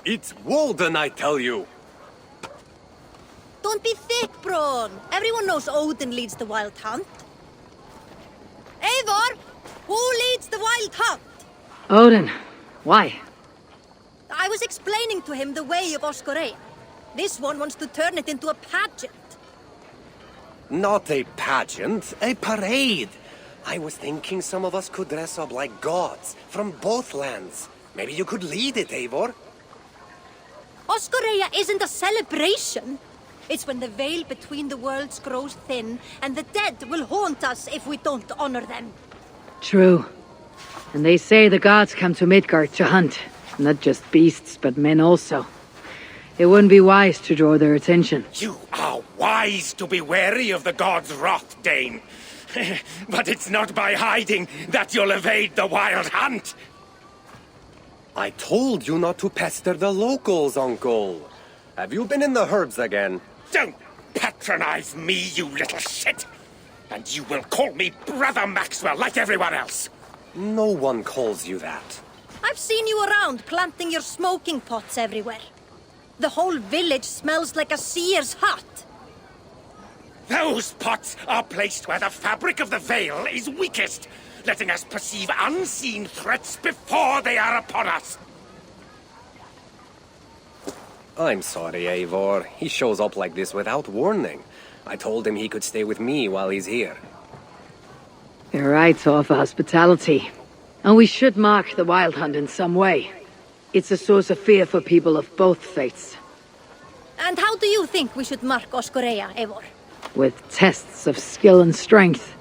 It's Walden, I tell you! Don't be thick, Braun. Everyone knows Odin leads the wild hunt. Eivor, who leads the wild hunt? Odin. Why? I was explaining to him the way of Oskoreia. This one wants to turn it into a pageant. Not a pageant, a parade. I was thinking some of us could dress up like gods from both lands. Maybe you could lead it, Eivor. Oskoreia isn't a celebration. It's when the veil between the worlds grows thin, and the dead will haunt us if we don't honor them. True. And they say the gods come to Midgard to hunt. Not just beasts, but men also. It wouldn't be wise to draw their attention. You are wise to be wary of the gods' wrath, Dane. But it's not by hiding that you'll evade the wild hunt. I told you not to pester the locals, Uncle. Have you been in the herbs again? Don't patronize me, you little shit! And you will call me Brother Maxwell like everyone else! No one calls you that. I've seen you around planting your smoking pots everywhere. The whole village smells like a seer's hut. Those pots are placed where the fabric of the veil is weakest, letting us perceive unseen threats before they are upon us. I'm sorry, Eivor. He shows up like this without warning. I told him he could stay with me while he's here. You're right to offer hospitality. And we should mark the wild hunt in some way. It's a source of fear for people of both faiths. And how do you think we should mark Oskoreia, Eivor? With tests of skill and strength.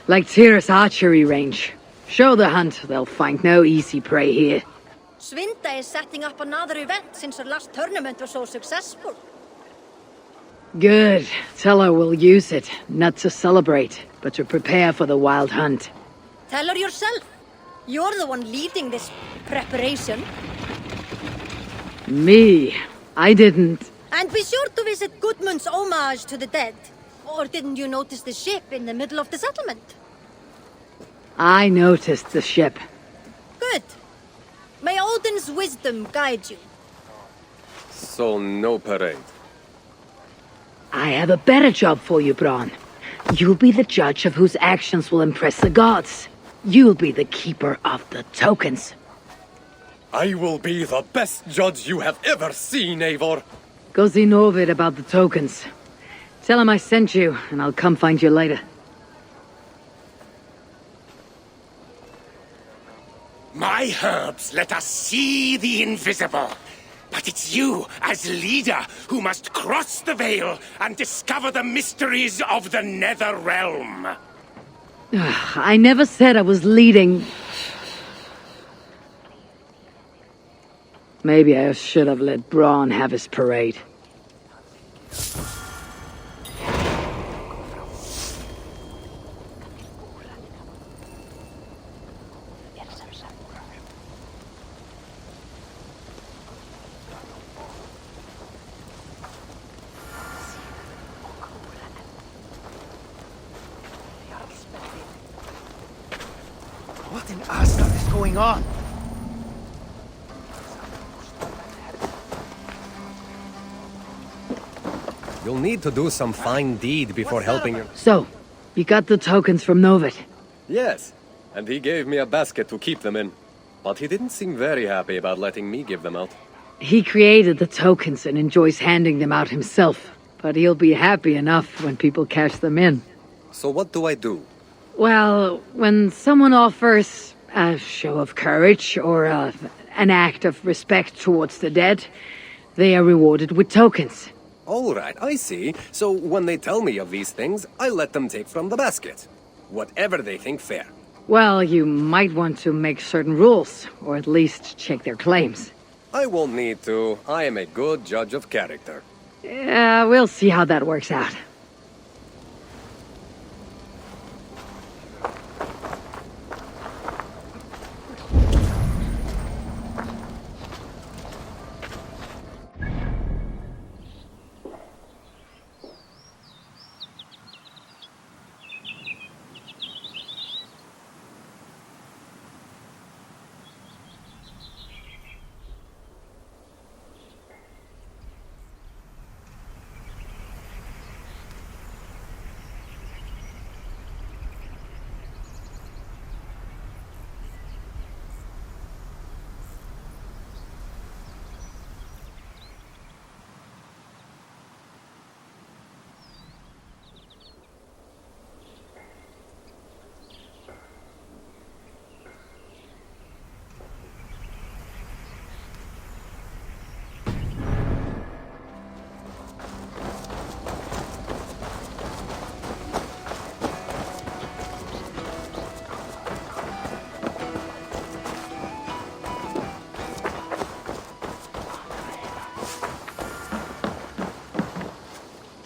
Like Tyr's archery range. Show the hunt, they'll find no easy prey here. Svinda is setting up another event since her last tournament was so successful. Good. Tell her we'll use it, not to celebrate, but to prepare for the wild hunt. Tell her yourself. You're the one leading this preparation. Me? I didn't. And be sure to visit Gudmund's homage to the dead. Or didn't you notice the ship in the middle of the settlement? I noticed the ship. Good. May Odin's wisdom guide you. So no parade. I have a better job for you, Bronn. You'll be the judge of whose actions will impress the gods. You'll be the keeper of the tokens. I will be the best judge you have ever seen, Eivor. Go see Norvid about the tokens. Tell him I sent you, and I'll come find you later. My herbs let us see the invisible. But it's you, as leader, who must cross the veil and discover the mysteries of the Nether Realm. I never said I was leading. Maybe I should have let Bronn have his parade. What in Asgard is going on? You'll need to do some fine deed before helping your... So, you got the tokens from Norvid? Yes, and he gave me a basket to keep them in. But he didn't seem very happy about letting me give them out. He created the tokens and enjoys handing them out himself. But he'll be happy enough when people cash them in. So what do I do? Well, when someone offers a show of courage or an act of respect towards the dead, they are rewarded with tokens. All right, I see. So when they tell me of these things, I let them take from the basket. Whatever they think fair. Well, you might want to make certain rules, or at least check their claims. I won't need to. I am a good judge of character. Yeah, we'll see how that works out.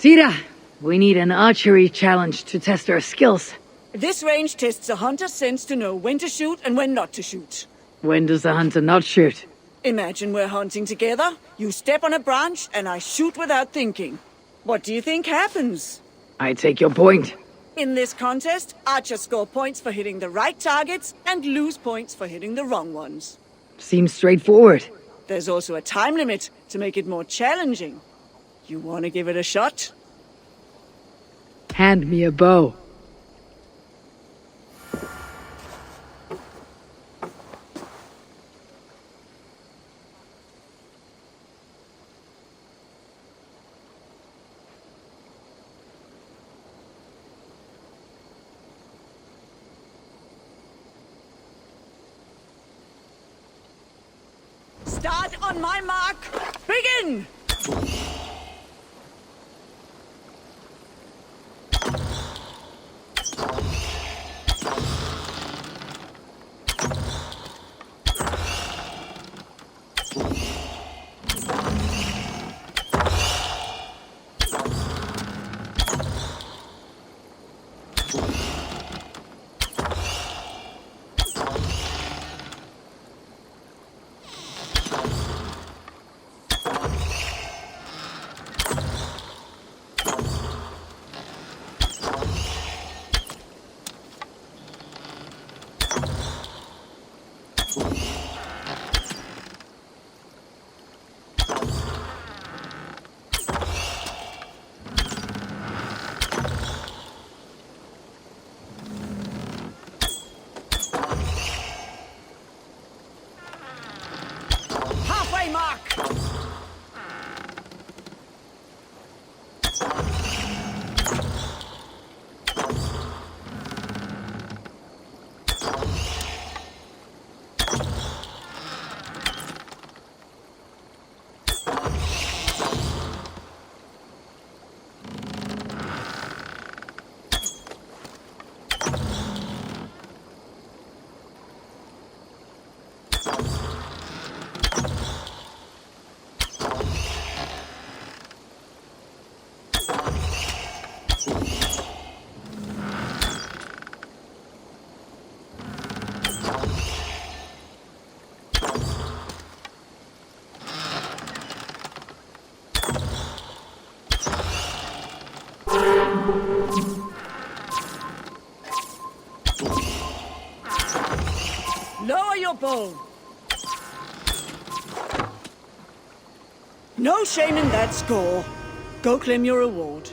Tira, we need an archery challenge to test our skills. This range tests a hunter's sense to know when to shoot and when not to shoot. When does the hunter not shoot? Imagine we're hunting together, you step on a branch, and I shoot without thinking. What do you think happens? I take your point. In this contest, archers score points for hitting the right targets and lose points for hitting the wrong ones. Seems straightforward. There's also a time limit to make it more challenging. You want to give it a shot? Hand me a bow. Start on my mark. Begin! Halfway mark! Lower your bow. No shame in that score. Go claim your reward.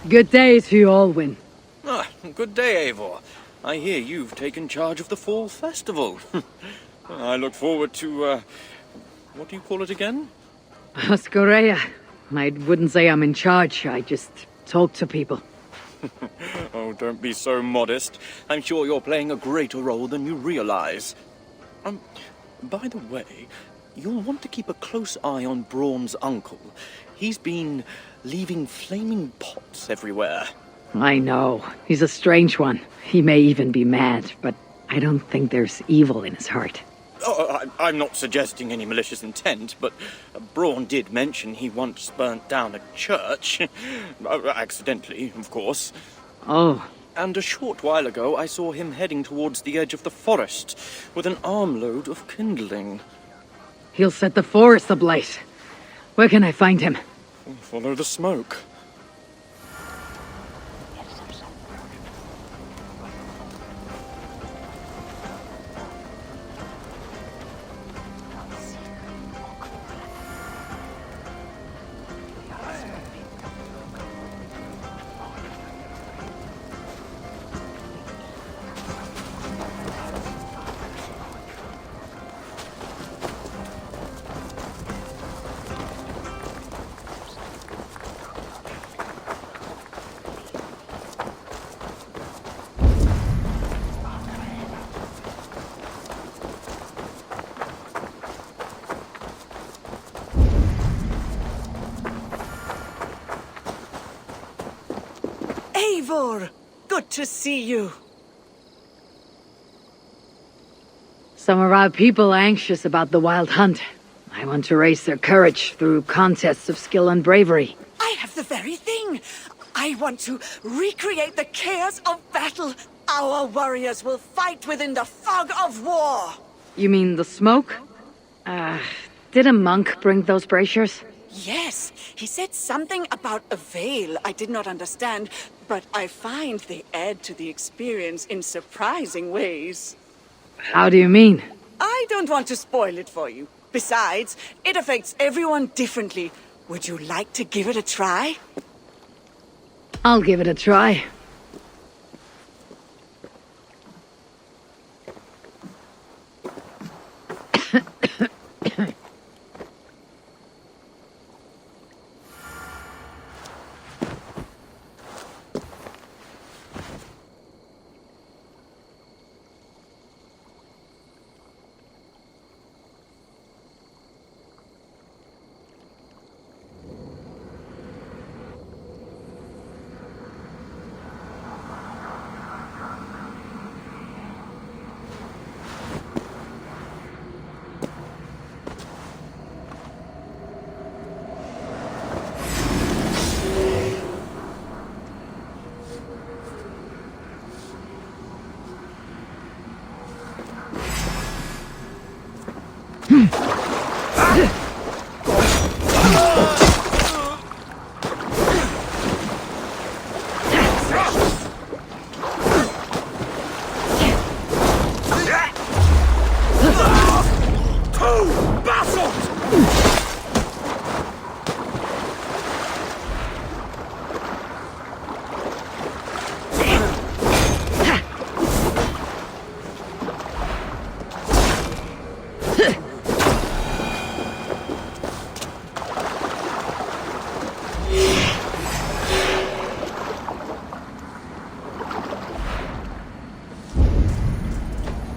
Good day to you all, Win. Ah, good day, Eivor. I hear you've taken charge of the fall festival. I look forward to, what do you call it again? Oskoreia. I wouldn't say I'm in charge, I just talk to people. Oh, don't be so modest. I'm sure you're playing a greater role than you realize. By the way, you'll want to keep a close eye on Braun's uncle. He's been leaving flaming pots everywhere. I know. He's a strange one. He may even be mad, but I don't think there's evil in his heart. Oh, I'm not suggesting any malicious intent, but Braun did mention he once burnt down a church. Accidentally, of course. Oh. And a short while ago, I saw him heading towards the edge of the forest with an armload of kindling. He'll set the forest ablaze. Where can I find him? Follow the smoke. Eivor! Good to see you. Some of our people are anxious about the wild hunt. I want to raise their courage through contests of skill and bravery. I have the very thing. I want to recreate the chaos of battle. Our warriors will fight within the fog of war. You mean the smoke? Did a monk bring those braziers? Yes, he said something about a veil I did not understand, but I find they add to the experience in surprising ways. How do you mean? I don't want to spoil it for you. Besides, it affects everyone differently. Would you like to give it a try? I'll give it a try.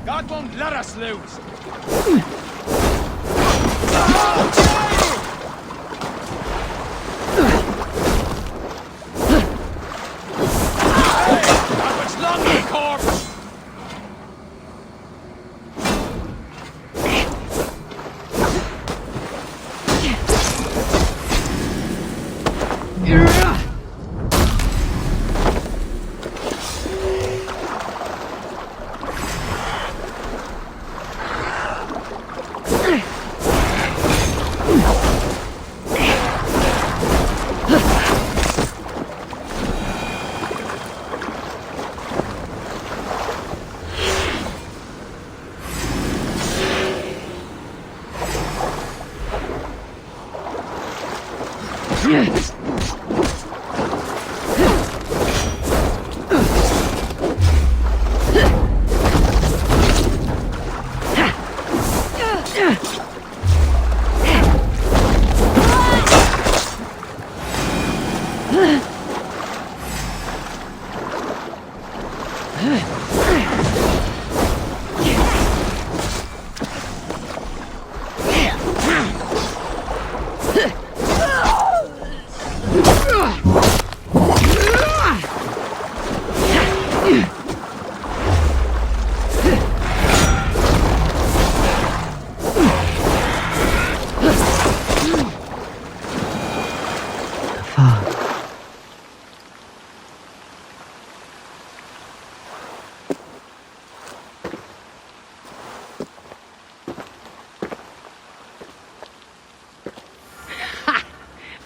God won't let us lose! That was long, corpse!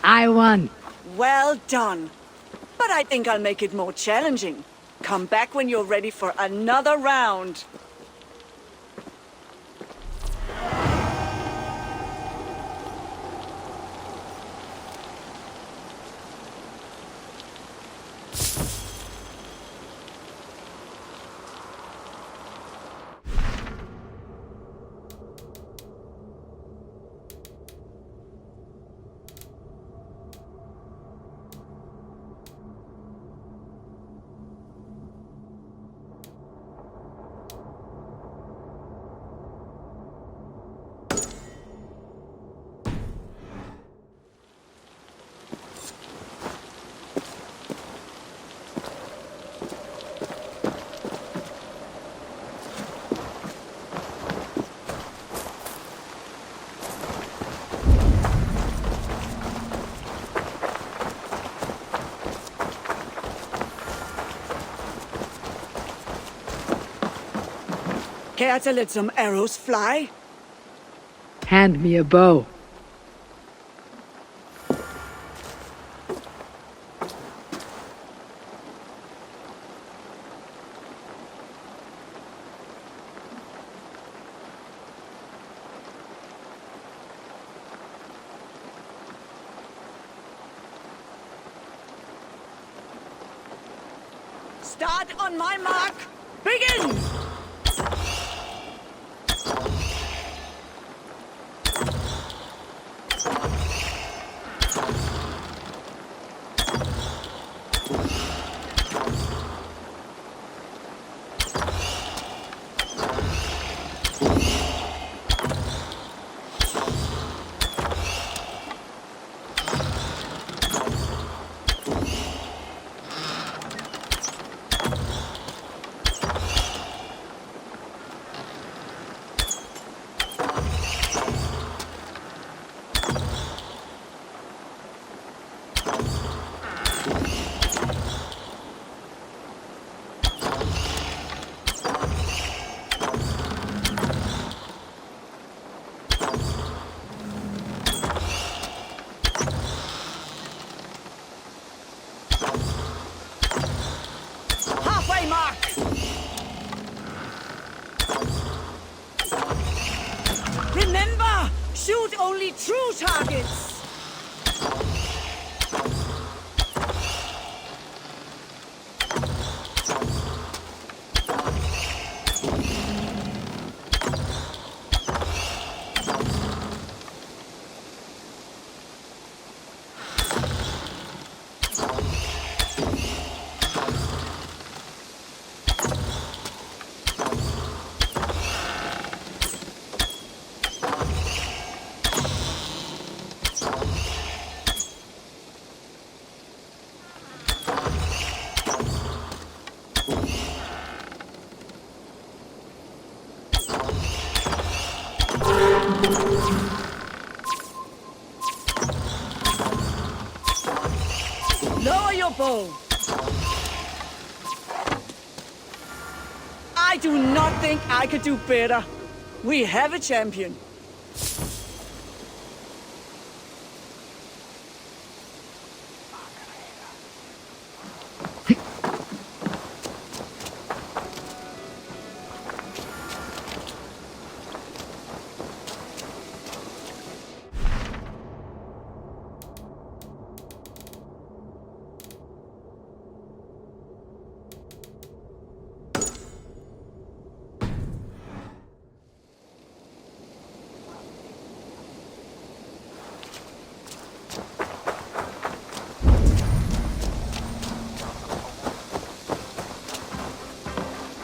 I won. Well done. But I think I'll make it more challenging. Come back when you're ready for another round. Care to let some arrows fly? Hand me a bow. Start on my mark. Begin! Halfway mark! Remember, shoot only true targets! Lower your bow. I do not think I could do better. We have a champion.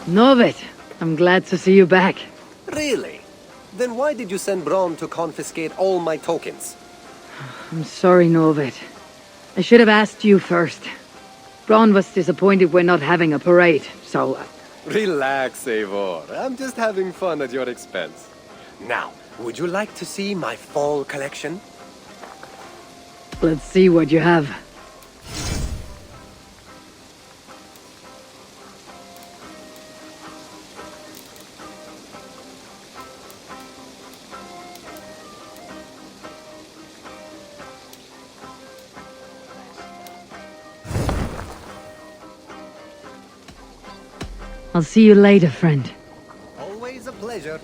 Novet, I'm glad to see you back. Really? Then why did you send Bronn to confiscate all my tokens? I'm sorry, Novet. I should have asked you first. Bronn was disappointed we're not having a parade, so... Relax, Eivor. I'm just having fun at your expense. Now, would you like to see my fall collection? Let's see what you have. I'll see you later, friend. Always a pleasure.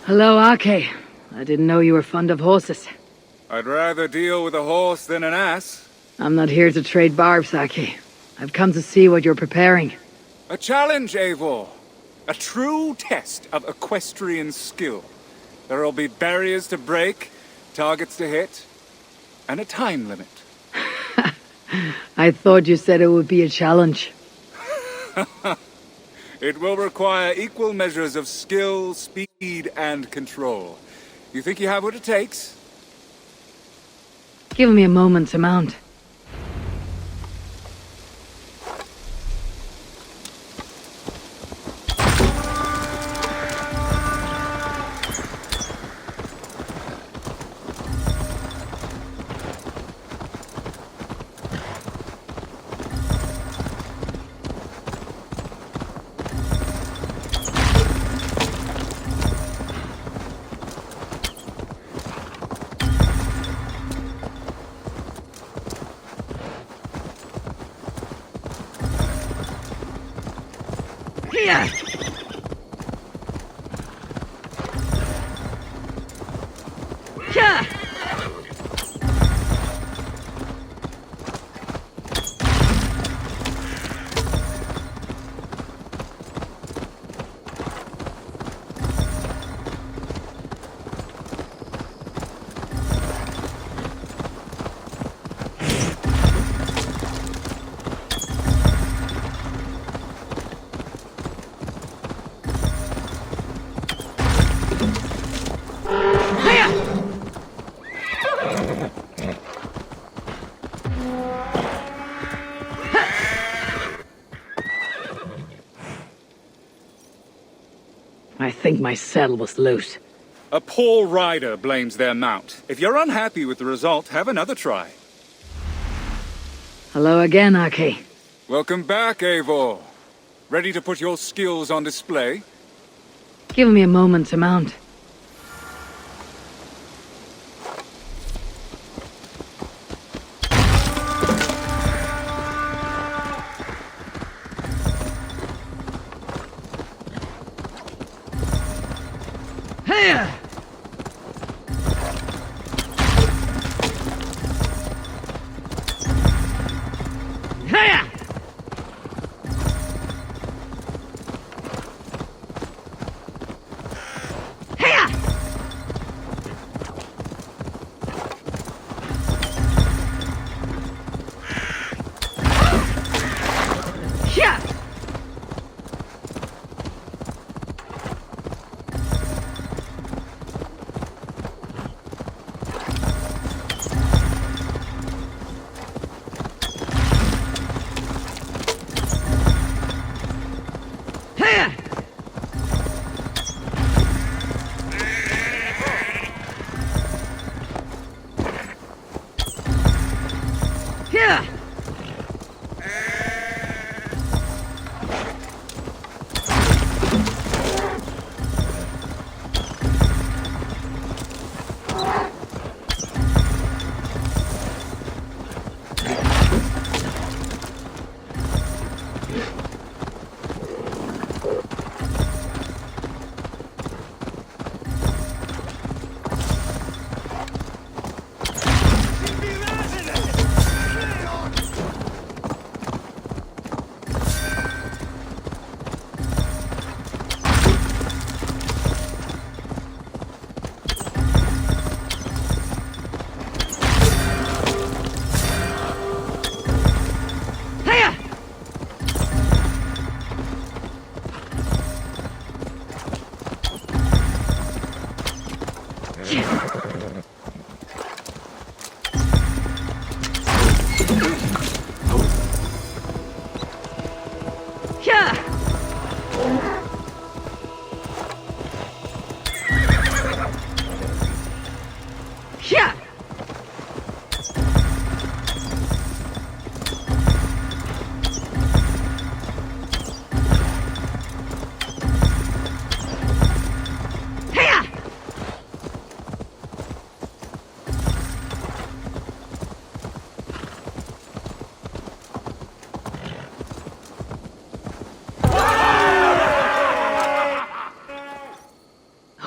Hello, Ake. I didn't know you were fond of horses. I'd rather deal with a horse than an ass. I'm not here to trade barbs, Aki. I've come to see what you're preparing. A challenge, Eivor. A true test of equestrian skill. There'll be barriers to break, targets to hit, and a time limit. I thought you said it would be a challenge. It will require equal measures of skill, speed, and control. You think you have what it takes? Give me a moment to mount. Here! I think my saddle was loose. A poor rider blames their mount. If you're unhappy with the result, have another try. Hello again, Aki. Welcome back, Eivor. Ready to put your skills on display? Give me a moment to mount. Here! Here!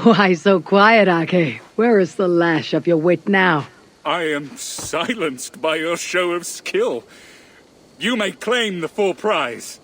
Why so quiet, Ake? Where is the lash of your wit now? I am silenced by your show of skill. You may claim the full prize.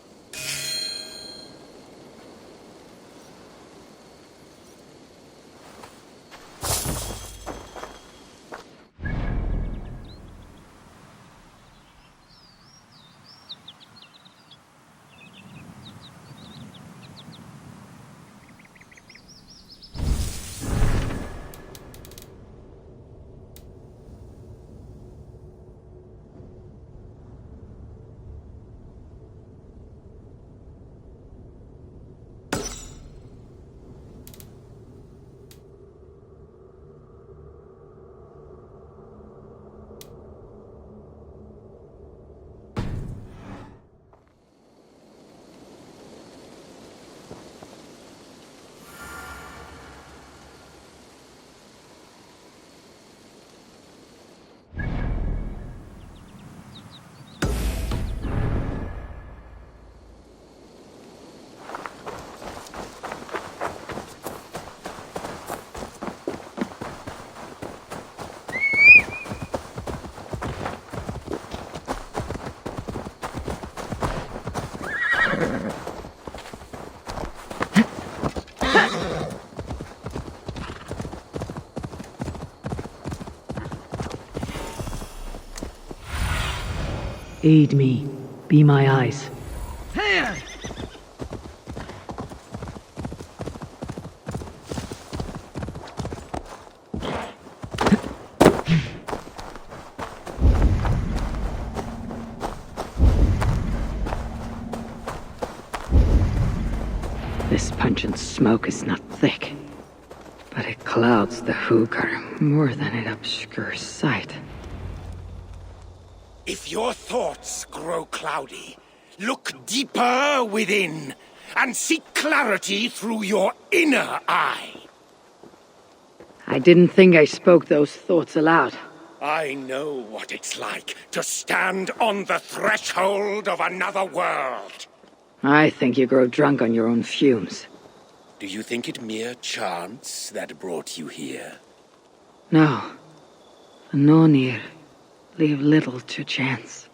Aid me. Be my eyes. This pungent smoke is not thick, but it clouds the hookah more than it obscures sight. If your thoughts grow cloudy, look deeper within, and seek clarity through your inner eye. I didn't think I spoke those thoughts aloud. I know what it's like to stand on the threshold of another world. I think you grow drunk on your own fumes. Do you think it mere chance that brought you here? No. The Nornir leave little to chance.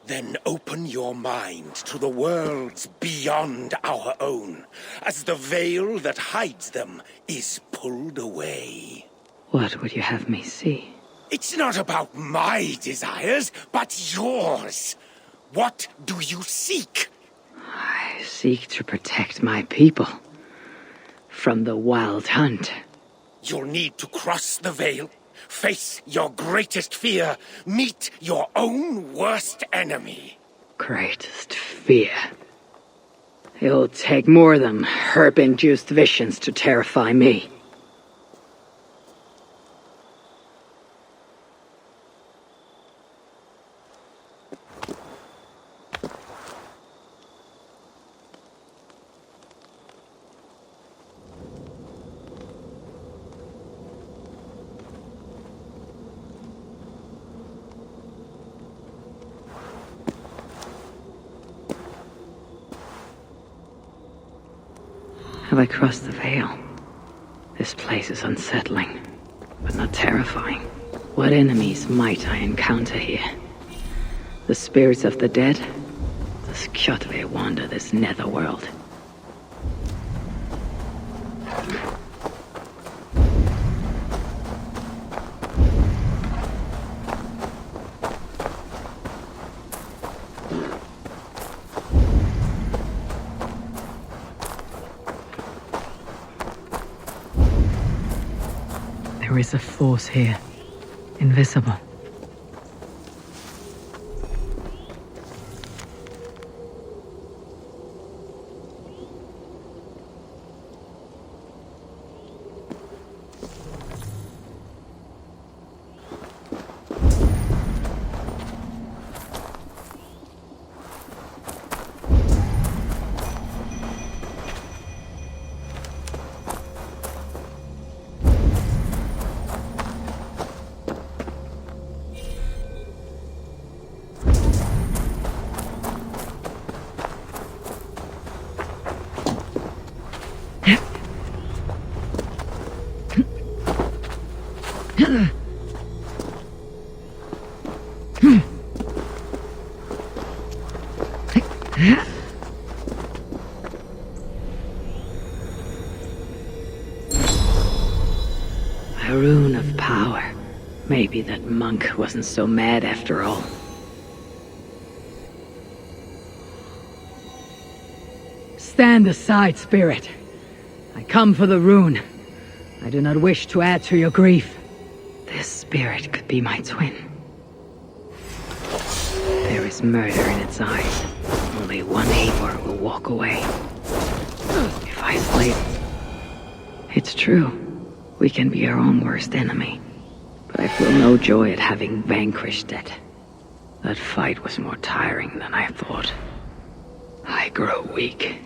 Then open your mind to the worlds beyond our own, as the veil that hides them is pulled away. What would you have me see? It's not about my desires, but yours. What do you seek? I seek to protect my people from the wild hunt. You'll need to cross the veil, face your greatest fear, meet your own worst enemy. Greatest fear. It'll take more than herb-induced visions to terrify me. Have I crossed the veil? This place is unsettling, but not terrifying. What enemies might I encounter here? The spirits of the dead? Does Kjotve wander this netherworld? There is a force here, invisible. Maybe that monk wasn't so mad after all. Stand aside, spirit. I come for the rune. I do not wish to add to your grief. This spirit could be my twin. There is murder in its eyes. Only one Eivor will walk away. If I slay it, it's true. We can be our own worst enemy. But I feel no joy at having vanquished it. That fight was more tiring than I thought. I grow weak.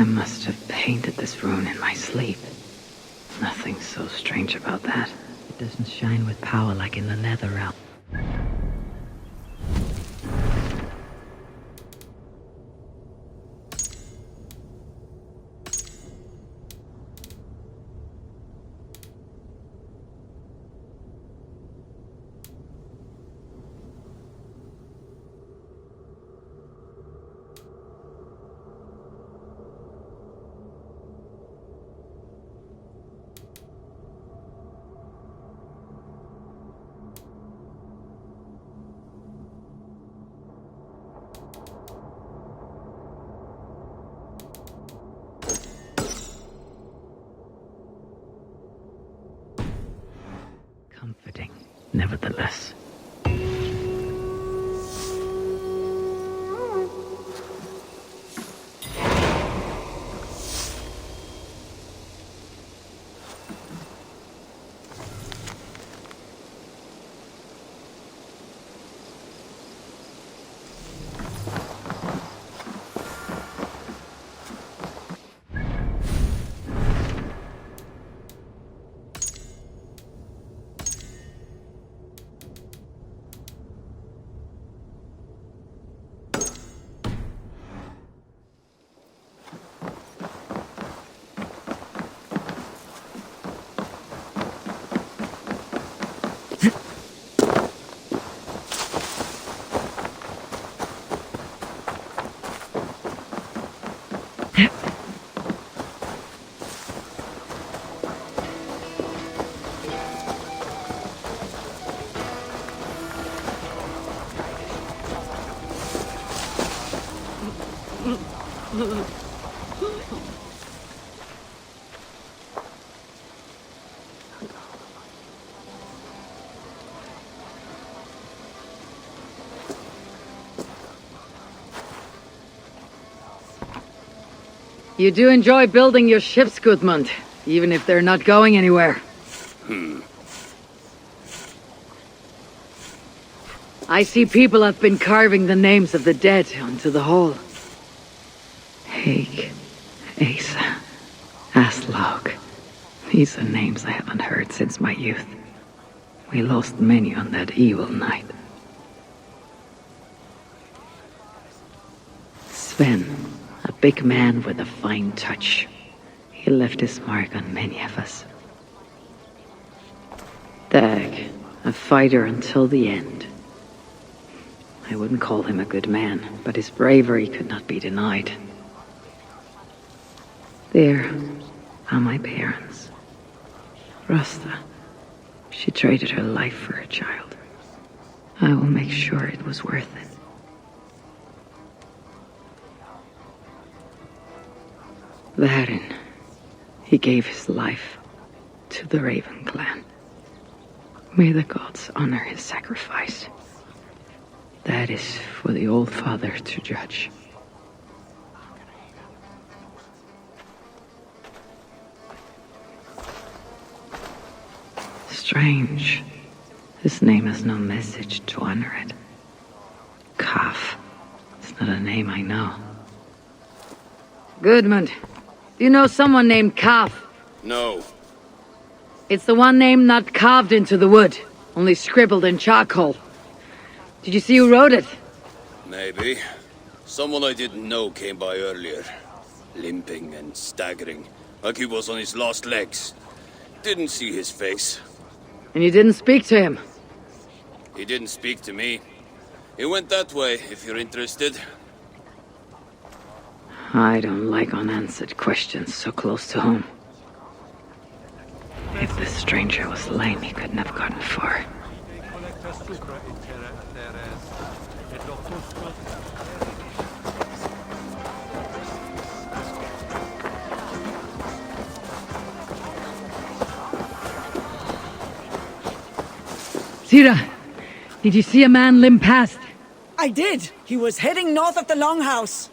I must have painted this rune in my sleep. Nothing so strange about that. It doesn't shine with power like in the Nether Realm. Comforting, nevertheless. You do enjoy building your ships, Gudmund, even if they're not going anywhere. I see people have been carving the names of the dead onto the hull. Haig, Asa, Aslaug. These are names I haven't heard since my youth. We lost many on that evil night. Sven, a big man with a fine touch. He left his mark on many of us. Dag, a fighter until the end. I wouldn't call him a good man, but his bravery could not be denied. There are my parents. Rasta, she traded her life for her child. I will make sure it was worth it. Varin, he gave his life to the Raven clan. May the gods honor his sacrifice. That is for the Old Father to judge. Strange. His name has no message to honor it. Kaf. It's not a name I know. Gudmund, do you know someone named Kaf? No. It's the one name not carved into the wood, only scribbled in charcoal. Did you see who wrote it? Maybe. Someone I didn't know came by earlier. Limping and staggering, like he was on his last legs. Didn't see his face. And you didn't speak to him? He didn't speak to me. He went that way, if you're interested. I don't like unanswered questions so close to home. If this stranger was lame, he couldn't have gotten far. Sira, did you see a man limp past? I did. He was heading north of the Longhouse.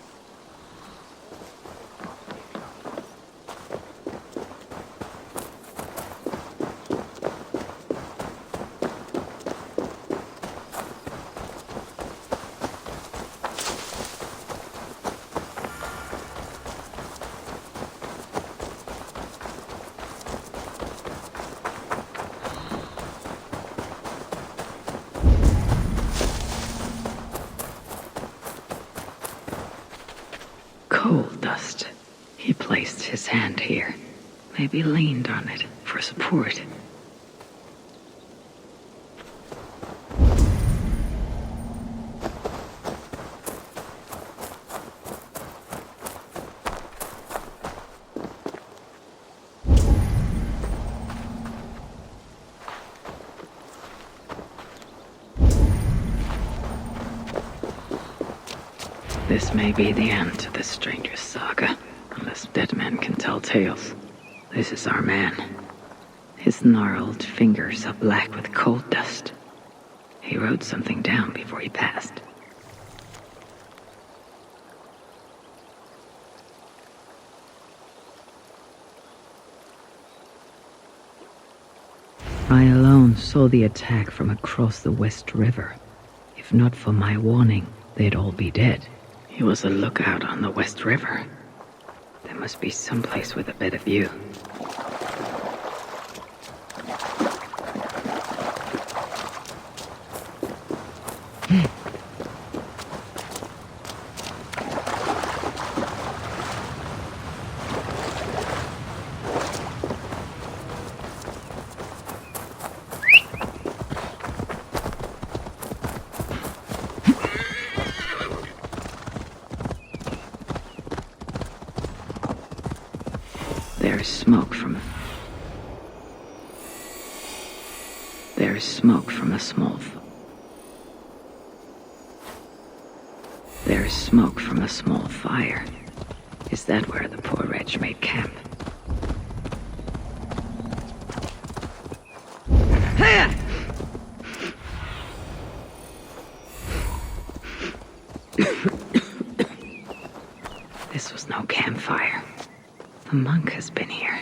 Coal dust. He placed his hand here. Maybe leaned on it for support. This may be the end to this stranger's saga, unless dead men can tell tales. This is our man. His gnarled fingers are black with coal dust. He wrote something down before he passed. I alone saw the attack from across the West River. If not for my warning, they'd all be dead. He was a lookout on the West River. There must be someplace with a better view. There's smoke from a small There's smoke from a small fire. Is that where the poor wretch made camp? This was no campfire. The monk has been here.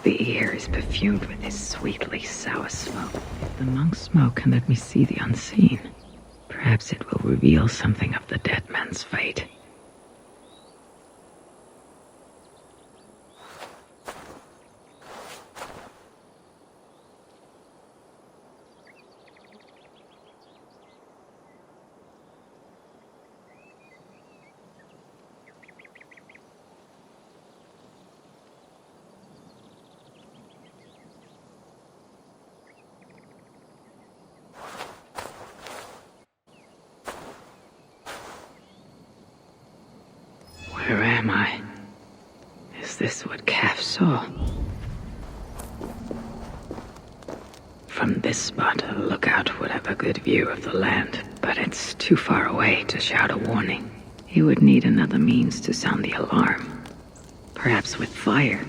The air is perfumed with his sweetly sour smoke. If the monk's smoke can let me see the unseen, perhaps it will reveal something of the dead man's fate. Where am I? Is this what Calf saw? From this spot, a lookout would have a good view of the land, but it's too far away to shout a warning. He would need another means to sound the alarm. Perhaps with fire.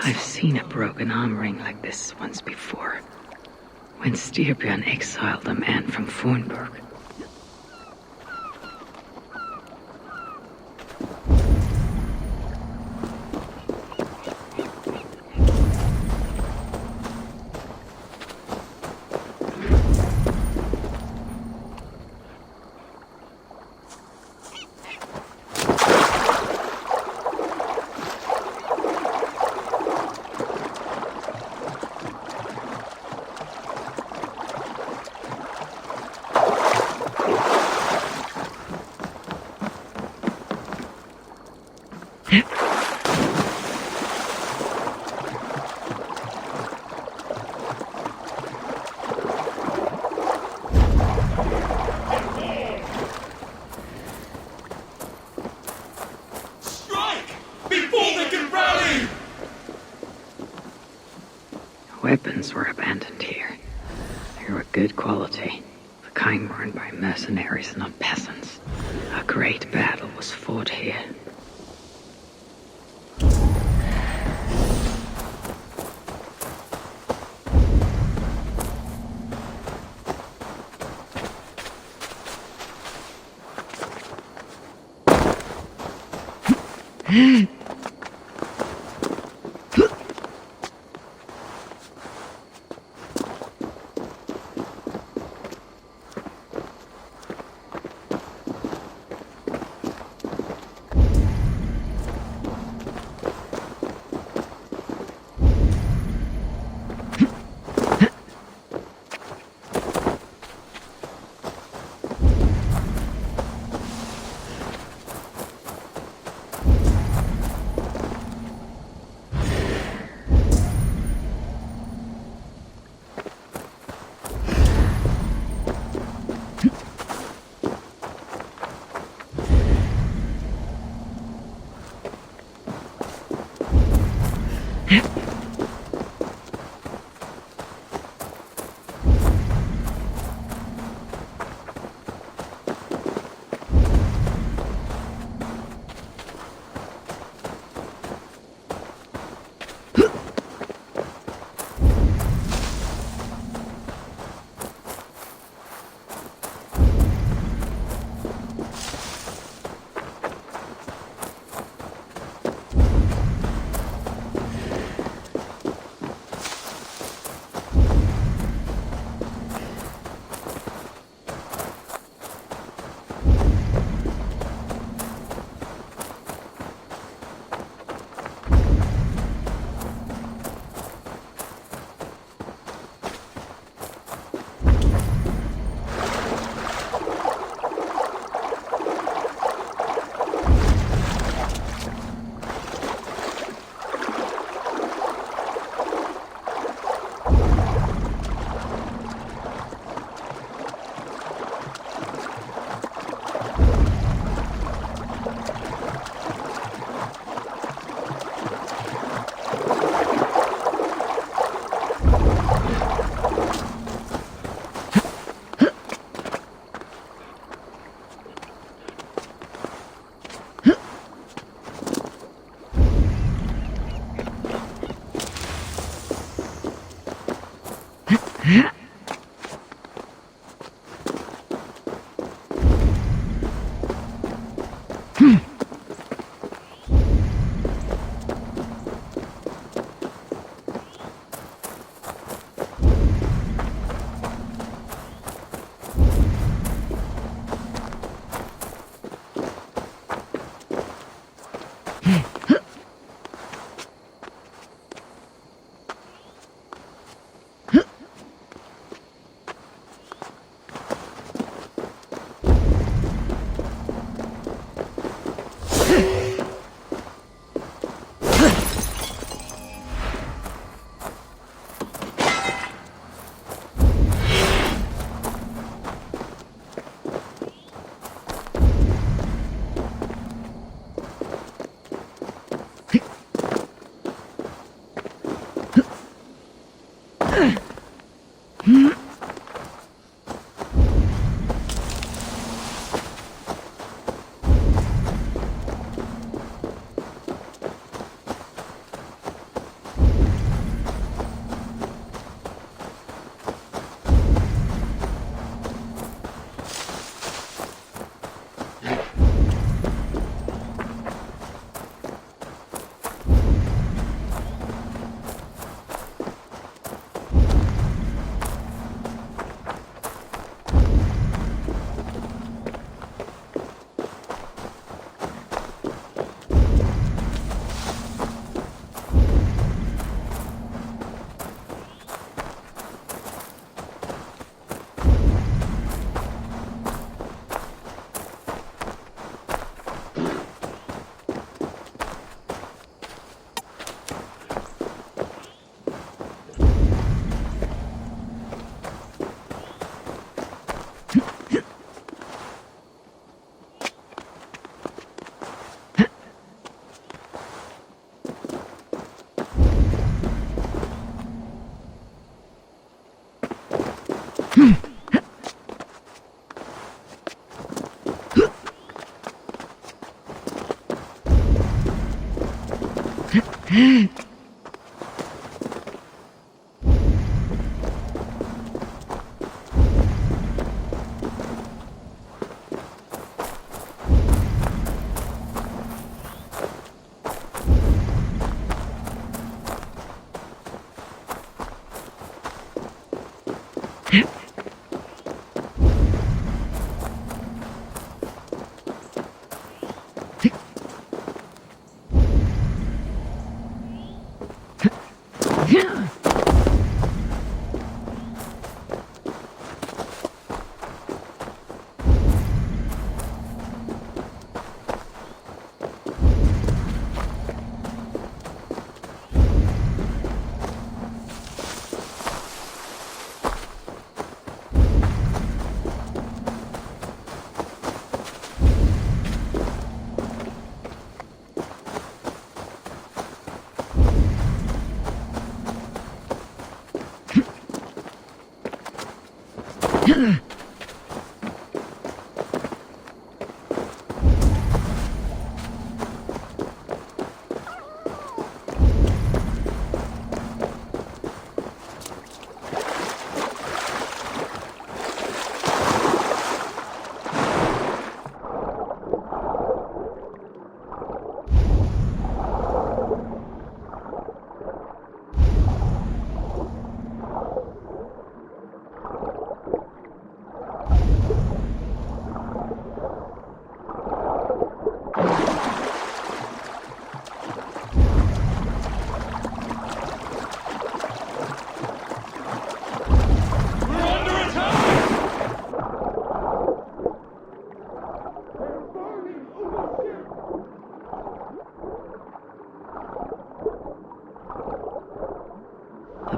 I've seen a broken arm ring like this once before, when Styrbjörn exiled a man from Fornburg. Weapons were abandoned here. They were good quality, the kind worn by mercenaries, not peasants. A great battle was fought here.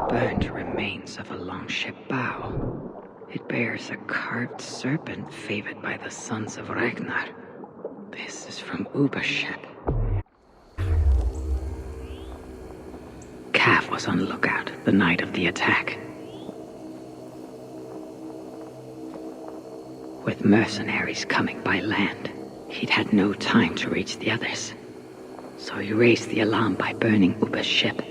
Burnt remains of a longship bow. It bears a carved serpent favored by the sons of Ragnar. This is from Uber's ship. Cav was on lookout the night of the attack. With mercenaries coming by land, he'd had no time to reach the others. So he raised the alarm by burning Uber's ship.